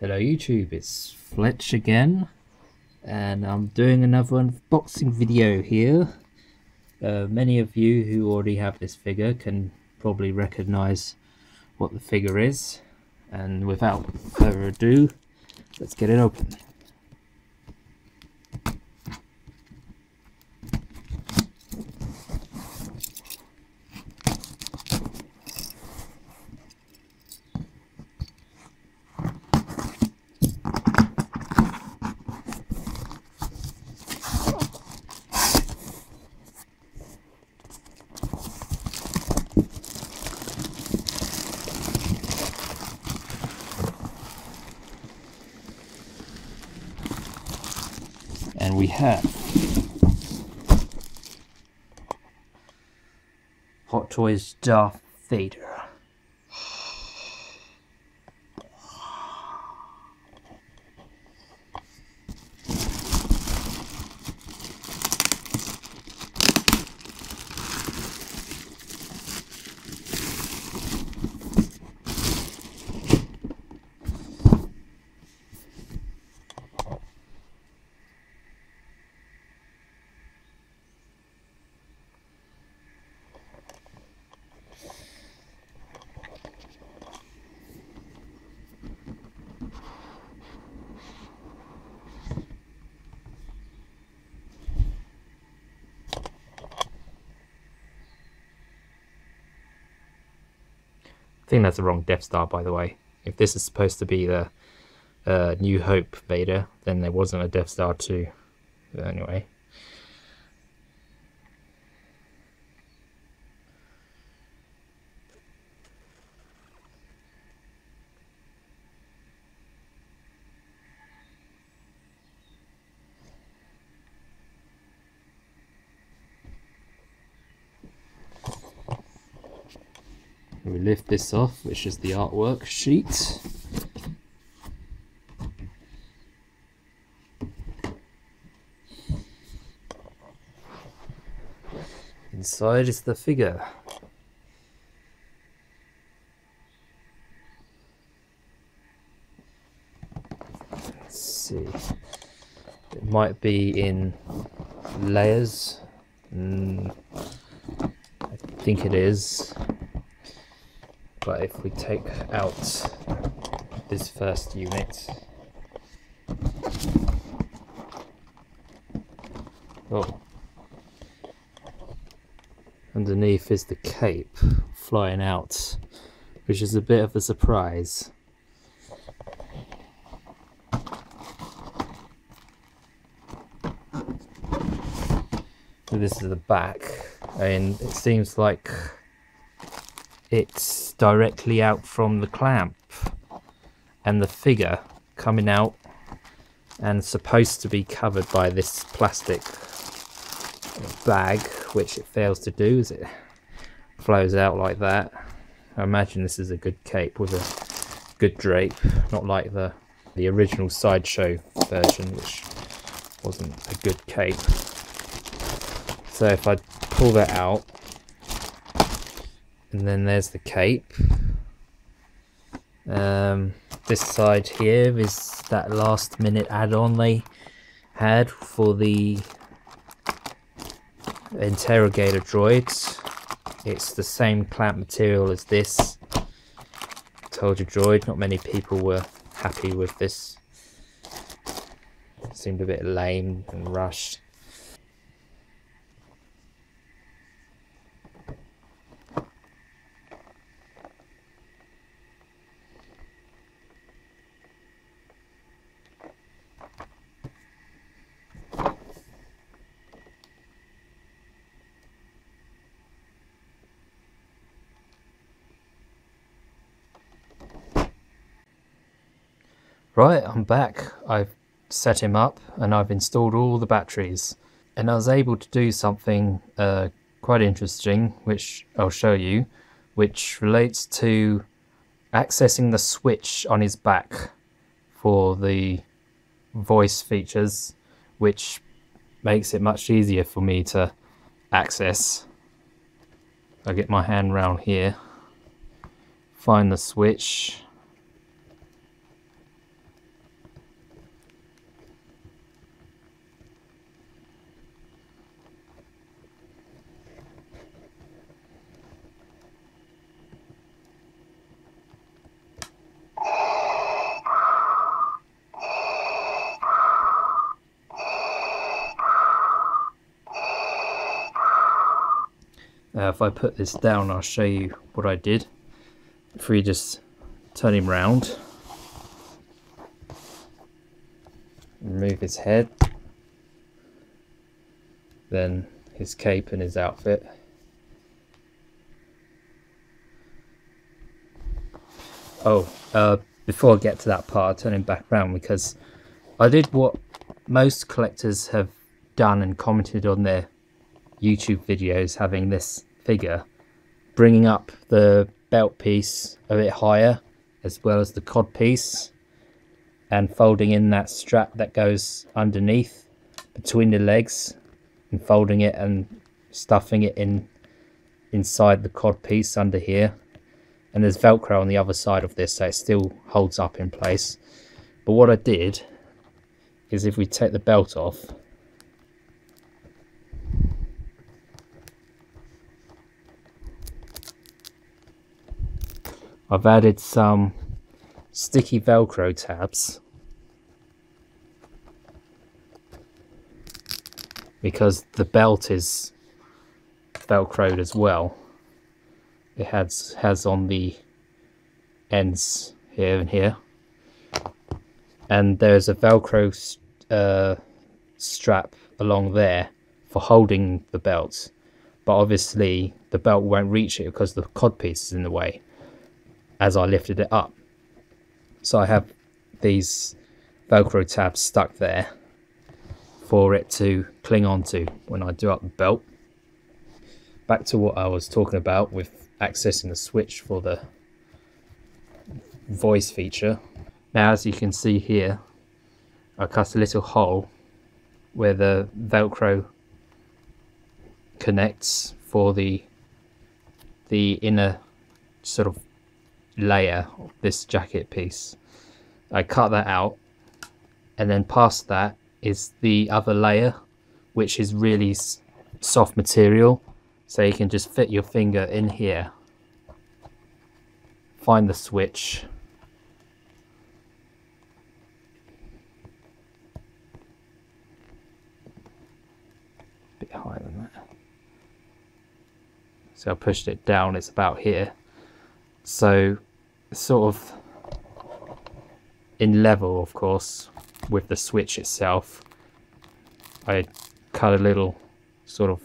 Hello YouTube, it's Fletch again, and I'm doing another unboxing video here. Many of you who already have this figure can probably recognize what the figure is, and without further ado, let's get it open. And we have Hot Toys Darth Vader. I think that's the wrong Death Star, by the way. If this is supposed to be the New Hope Vader, then there wasn't a Death Star 2. But anyway. We lift this off, which is the artwork sheet. Inside is the figure. Let's see. It might be in layers. I think it is. But if we take out this first unit, underneath is the cape flying out, which is a bit of a surprise. So this is the back, and it seems like it's directly out from the clamp, and the figure coming out and supposed to be covered by this plastic bag, which it fails to do as it flows out like that. I imagine this is a good cape with a good drape, not like the original Sideshow version, which wasn't a good cape. So if I pull that out, and then there's the cape. This side here is that last minute add-on they had for the interrogator droids. It's the same clamp material as this. Told you, droid, not many people were happy with this. It seemed a bit lame and rushed. Right, I'm back. I've set him up and I've installed all the batteries, and I was able to do something quite interesting, which I'll show you, which relates to accessing the switch on his back for the voice features, which makes it much easier for me to access. I get my hand round here, find the switch, If I put this down, I'll show you what I did. If we just turn him round, remove his head, then his cape and his outfit. Before I get to that part, I'll turn him back around because I did what most collectors have done and commented on their YouTube videos, having this figure, bringing up the belt piece a bit higher as well as the cod piece, and folding in that strap that goes underneath between the legs, and folding it and stuffing it inside the cod piece under here. And there's Velcro on the other side of this, so it still holds up in place. But what I did is, if we take the belt off, I've added some sticky Velcro tabs because the belt is Velcroed as well. It has on the ends here and here, and there's a Velcro strap along there for holding the belt, but obviously the belt won't reach it because the cod piece is in the way as I lifted it up. So I have these Velcro tabs stuck there for it to cling onto when I do up the belt. Back to what I was talking about with accessing the switch for the voice feature. Now, as you can see here, I cut a little hole where the Velcro connects for the inner sort of layer of this jacket piece. I cut that out, and then past that is the other layer, which is really soft material, so you can just fit your finger in here, find the switch, a bit higher than that, so I pushed it down, it's about here, so sort of in level, of course, with the switch itself. I cut a little sort of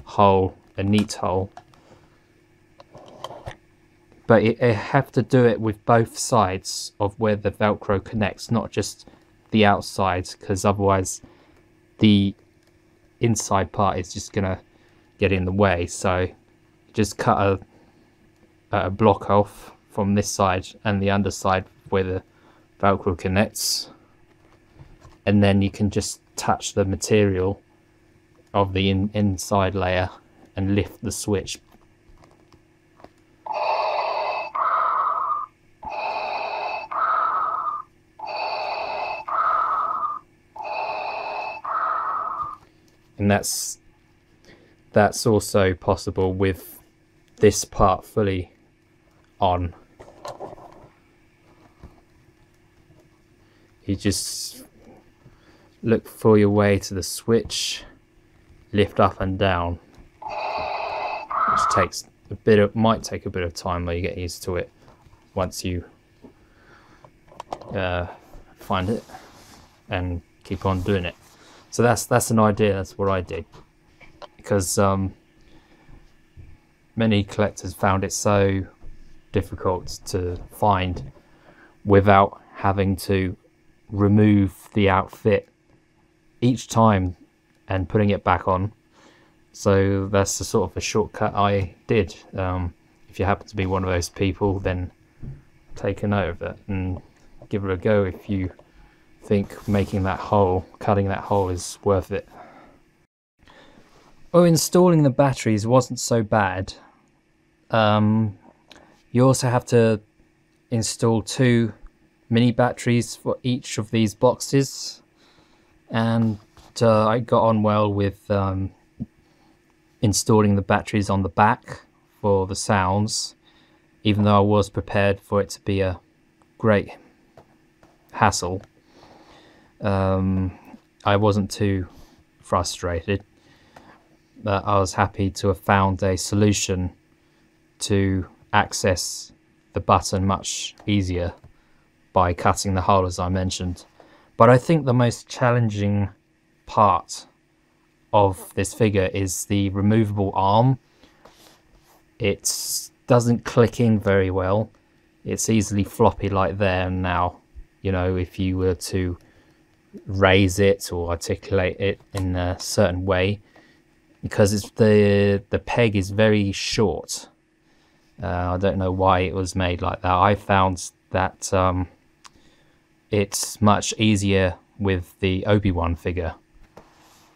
hole, a neat hole, but I have to do it with both sides of where the Velcro connects, not just the outside, because otherwise the inside part is just gonna get in the way. So just cut a block off from this side and the underside where the Velcro connects, and then you can just touch the material of the inside layer and lift the switch. And that's also possible with this part fully on. You just look for your way to the switch, lift up and down, which takes might take a bit of time, but you get used to it once you find it and keep on doing it. So that's an idea. That's what I did, because many collectors found it so difficult to find without having to remove the outfit each time and putting it back on. So that's the sort of a shortcut I did. If you happen to be one of those people, then take a note of it and give it a go if you think making that hole, cutting that hole, is worth it. Oh, installing the batteries wasn't so bad. You also have to install 2 mini batteries for each of these boxes, and I got on well with installing the batteries on the back for the sounds, even though I was prepared for it to be a great hassle. I wasn't too frustrated. that I was happy to have found a solution to access the button much easier by cutting the hole, as I mentioned. But I think the most challenging part of this figure is the removable arm. It doesn't click in very well. It's easily floppy like there and now. You know, if you were to raise it or articulate it in a certain way, because it's the peg is very short. I don't know why it was made like that. I found that it's much easier with the Obi-Wan figure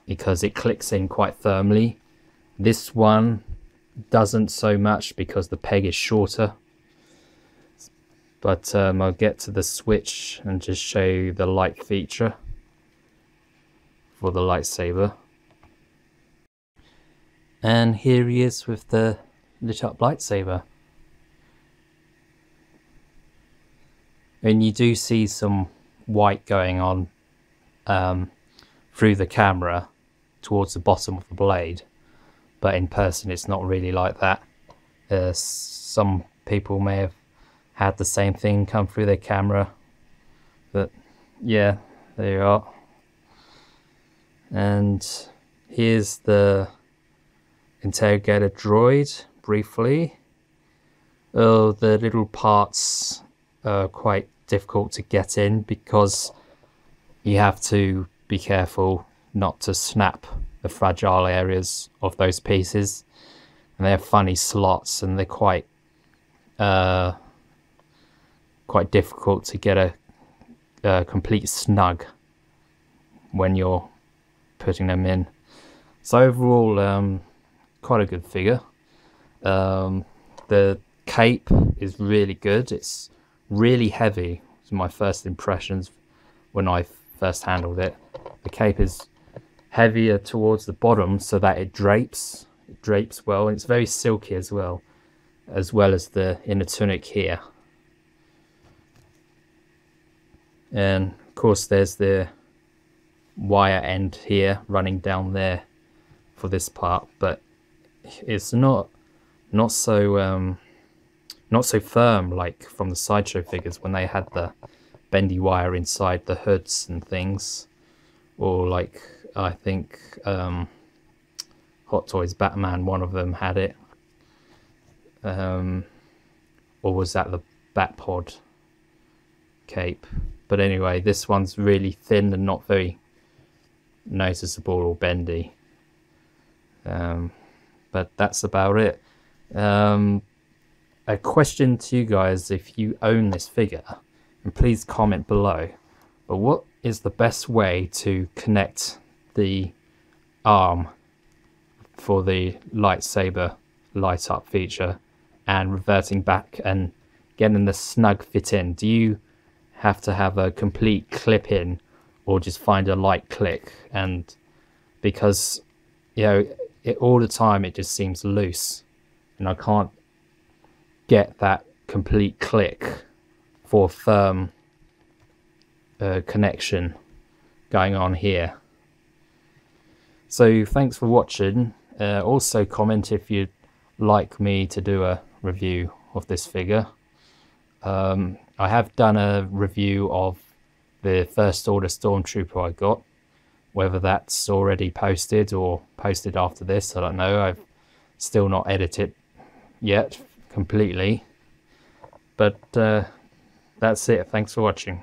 because it clicks in quite firmly. This one doesn't so much because the peg is shorter. But I'll get to the switch and just show you the light feature for the lightsaber. And here he is with the lit up lightsaber. And you do see some white going on through the camera towards the bottom of the blade, but in person it's not really like that. Some people may have had the same thing come through their camera, but yeah, there you are. And here's the interrogator droid briefly. Oh, the little parts are quite difficult to get in because you have to be careful not to snap the fragile areas of those pieces, and they have funny slots and they're quite difficult to get a complete snug when you're putting them in. So overall, quite a good figure. The cape is really good. It's really heavy. It's my first impressions when I first handled it. The cape is heavier towards the bottom so that it drapes well, and it's very silky as well as the inner tunic here. And of course there's the wire end here running down there for this part, but it's not so firm like from the Sideshow figures when they had the bendy wire inside the hoods and things, or like I think Hot Toys Batman, one of them had it, or was that the Batpod cape? But anyway, this one's really thin and not very noticeable or bendy. But that's about it. A question to you guys, if you own this figure, and please comment below, but what is the best way to connect the arm for the lightsaber light up feature and reverting back and getting the snug fit in? Do you have to have a complete clip in, or just find a light click? And because, you know, all the time it just seems loose and I can't get that complete click for firm connection going on here. So thanks for watching. Also comment if you'd like me to do a review of this figure. I have done a review of the First Order Stormtrooper I got. Whether that's already posted or posted after this, I don't know. I've still not edited yet completely. But that's it. Thanks for watching.